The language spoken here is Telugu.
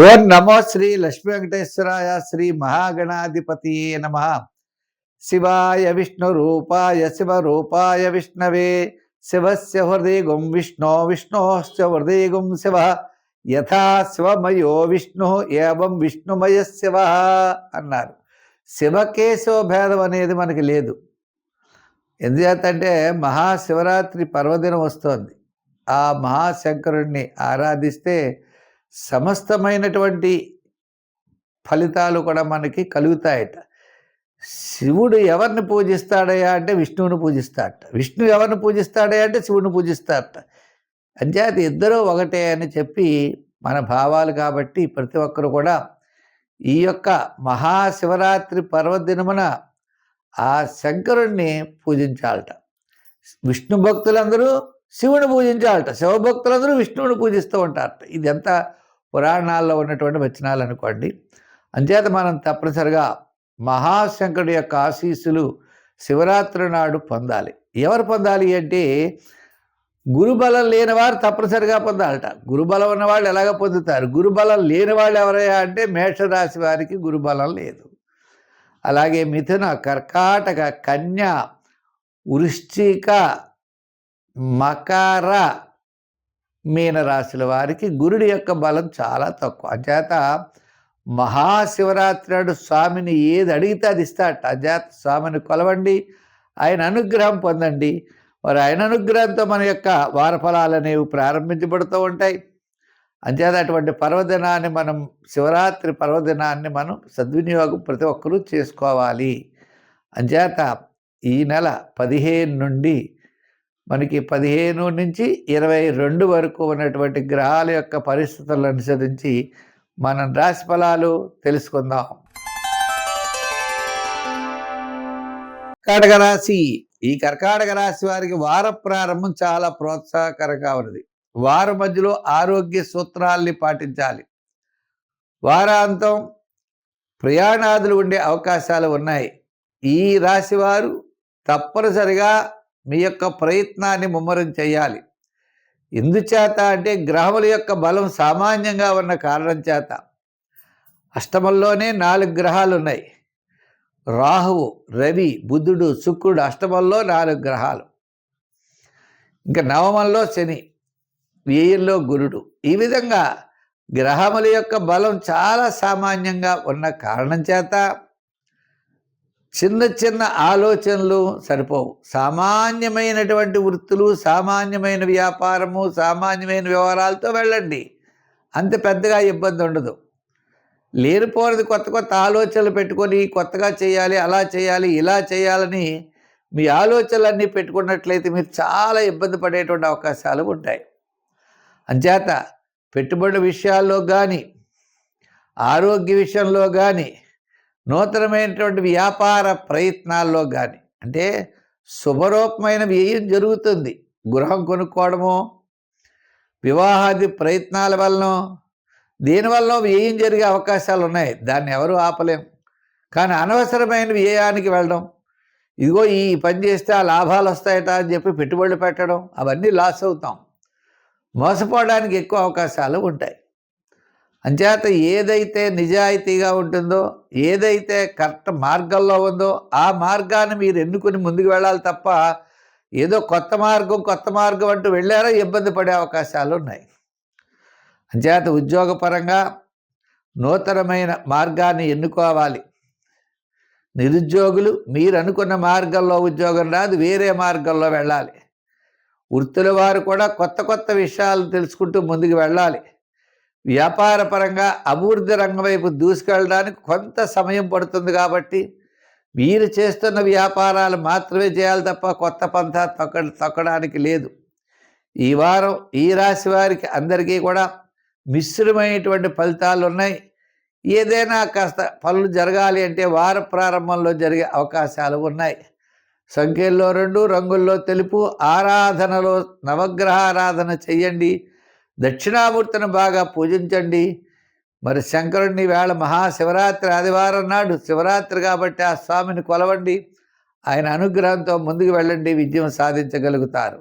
ఓం నమో శ్రీ లక్ష్మీ వెంకటేశ్వరాయ శ్రీ మహాగణాధిపతి నమ. శివాయ విష్ణు రూపాయ శివరూపాయ విష్ణవే శివస్య హృదయగుం విష్ణో విష్ణోశ్చ హృదయగుం శివ యథా శివమయో విష్ణు ఏవం విష్ణుమయ శివ అన్నారు. శివకేశవ భేదం అనేది మనకి లేదు. ఎందుచేతంటే మహాశివరాత్రి పర్వదినం వస్తోంది. ఆ మహాశంకరుణ్ణి ఆరాధిస్తే సమస్తమైనటువంటి ఫలితాలు కూడా మనకి కలుగుతాయట. శివుడు ఎవరిని పూజిస్తాడయా అంటే విష్ణువుని పూజిస్తాడట. విష్ణువు ఎవరిని పూజిస్తాడయా అంటే శివుని పూజిస్తాడట. అంచేత ఇద్దరూ ఒకటే అని చెప్పి మన భావాలు కాబట్టి ప్రతి ఒక్కరు కూడా ఈ యొక్క మహాశివరాత్రి పర్వదినమున ఆ శంకరుణ్ణి పూజించాలట. విష్ణు భక్తులందరూ శివుని పూజించాలట, శివభక్తులందరూ విష్ణువుని పూజిస్తూ ఉంటారట. ఇది ఎంత పురాణాల్లో ఉన్నటువంటి వచనాలు అనుకోండి. అంచేత మనం తప్పనిసరిగా మహాశంకరుడి యొక్క ఆశీస్సులు శివరాత్రి నాడు పొందాలి. ఎవరు పొందాలి అంటే గురుబలం లేని వారు తప్పనిసరిగా పొందాలట. గురుబలం ఉన్నవాళ్ళు ఎలాగ పొందుతారు? గురుబలం లేని వాళ్ళు ఎవరయ్యా అంటే మేషరాశి వారికి గురుబలం లేదు. అలాగే మిథున, కర్కాటక, కన్య, వృశ్చిక, మకర, మీనరాశుల వారికి గురుడి యొక్క బలం చాలా తక్కువ. అంచేత మహాశివరాత్రి నాడు స్వామిని ఏది అడిగితే అది ఇస్తాడట. అంచేత స్వామిని కొలవండి, ఆయన అనుగ్రహం పొందండి. మరి ఆయన అనుగ్రహంతో మన యొక్క వారఫలాలు అనేవి ప్రారంభించబడుతూ ఉంటాయి. అంచేత అటువంటి పర్వదినాన్ని మనం, శివరాత్రి పర్వదినాన్ని మనం సద్వినియోగం ప్రతి ఒక్కరూ చేసుకోవాలి. అంచేత ఈ నెల 15 నుండి మనకి 15 నుంచి 22 వరకు ఉన్నటువంటి గ్రహాల యొక్క పరిస్థితులను అనుసరించి మనం రాశి ఫలాలు తెలుసుకుందాం. కర్కాటక రాశి. ఈ కర్కాటక రాశి వారికి వార ప్రారంభం చాలా ప్రోత్సాహకరంగా ఉన్నది. వారం మధ్యలో ఆరోగ్య సూత్రాల్ని పాటించాలి. వారాంతం ప్రయాణాదులు ఉండే అవకాశాలు ఉన్నాయి. ఈ రాశి వారు తప్పనిసరిగా మీ యొక్క ప్రయత్నాన్ని ముమ్మరం చేయాలి. ఎందుచేత అంటే గ్రహముల యొక్క బలం సామాన్యంగా ఉన్న కారణం చేత. అష్టమంలోనే 4 గ్రహాలు ఉన్నాయి. రాహువు, రవి, బుధుడు, శుక్రుడు, అష్టమంలో 4 గ్రహాలు. ఇంకా నవమంలో శని, వ్యయంలో గురుడు. ఈ విధంగా గ్రహముల యొక్క బలం చాలా సామాన్యంగా ఉన్న కారణం చేత చిన్న చిన్న ఆలోచనలు సరిపోవు. సామాన్యమైనటువంటి వృత్తులు, సామాన్యమైన వ్యాపారము, సామాన్యమైన వ్యవహారాలతో వెళ్ళండి. అంత పెద్దగా ఇబ్బంది ఉండదు. లేనిపోనిది కొత్త కొత్త ఆలోచనలు పెట్టుకొని కొత్తగా చేయాలి, అలా చేయాలి, ఇలా చేయాలని మీ ఆలోచనలన్నీ పెట్టుకున్నట్లయితే మీరు చాలా ఇబ్బంది పడేటువంటి అవకాశాలు ఉంటాయి. అంచేత పెట్టుబడి విషయాల్లో కానీ, ఆరోగ్య విషయంలో కానీ, నూతనమైనటువంటి వ్యాపార ప్రయత్నాల్లో కానీ, అంటే శుభరూపమైన వ్యయం జరుగుతుంది. గృహం కొనుక్కోవడమో, వివాహాది ప్రయత్నాల వలన, దీనివల్ల వ్యయం జరిగే అవకాశాలు ఉన్నాయి. దాన్ని ఎవరు ఆపలేం. కానీ అనవసరమైన వ్యయానికి వెళ్ళడం, ఇదిగో ఈ పని చేస్తే ఆ లాభాలు వస్తాయట అని చెప్పి పెట్టుబడులు పెట్టడం, అవన్నీ లాస్ అవుతాం. మోసపోవడానికి ఎక్కువ అవకాశాలు ఉంటాయి. అంచేత ఏదైతే నిజాయితీగా ఉంటుందో, ఏదైతే కరెక్ట్ మార్గంలో ఉందో ఆ మార్గాన్ని మీరు ఎన్నుకొని ముందుకు వెళ్ళాలి తప్ప ఏదో కొత్త మార్గం అంటూ వెళ్ళారో ఇబ్బంది పడే అవకాశాలు ఉన్నాయి. అంచేత ఉద్యోగపరంగా నూతనమైన మార్గాన్ని ఎన్నుకోవాలి. నిరుద్యోగులు మీరు అనుకున్న మార్గంలో ఉద్యోగం రాదు, వేరే మార్గంలో వెళ్ళాలి. వృత్తుల వారు కూడా కొత్త కొత్త విషయాలు తెలుసుకుంటూ ముందుకు వెళ్ళాలి. వ్యాపార పరంగా అభివృద్ధి రంగం వైపు దూసుకెళ్ళడానికి కొంత సమయం పడుతుంది. కాబట్టి మీరు చేస్తున్న వ్యాపారాలు మాత్రమే చేయాలి తప్ప కొత్త పంథా తొక్కడానికి లేదు. ఈ వారం ఈ రాశి వారికి అందరికీ కూడా మిశ్రమైనటువంటి ఫలితాలు ఉన్నాయి. ఏదైనా కాస్త పనులు జరగాలి అంటే వార ప్రారంభంలో జరిగే అవకాశాలు ఉన్నాయి. సంఖ్యల్లో 2, రంగుల్లో తెలుపు. ఆరాధనలో నవగ్రహ ఆరాధన చెయ్యండి. దక్షిణామూర్తిని బాగా పూజించండి. మరి శంకరుణ్ణి వేళ మహాశివరాత్రి ఆదివారం నాడు శివరాత్రి కాబట్టి ఆ స్వామిని కొలవండి. ఆయన అనుగ్రహంతో ముందుకు వెళ్ళండి, విజయం సాధించగలుగుతారు.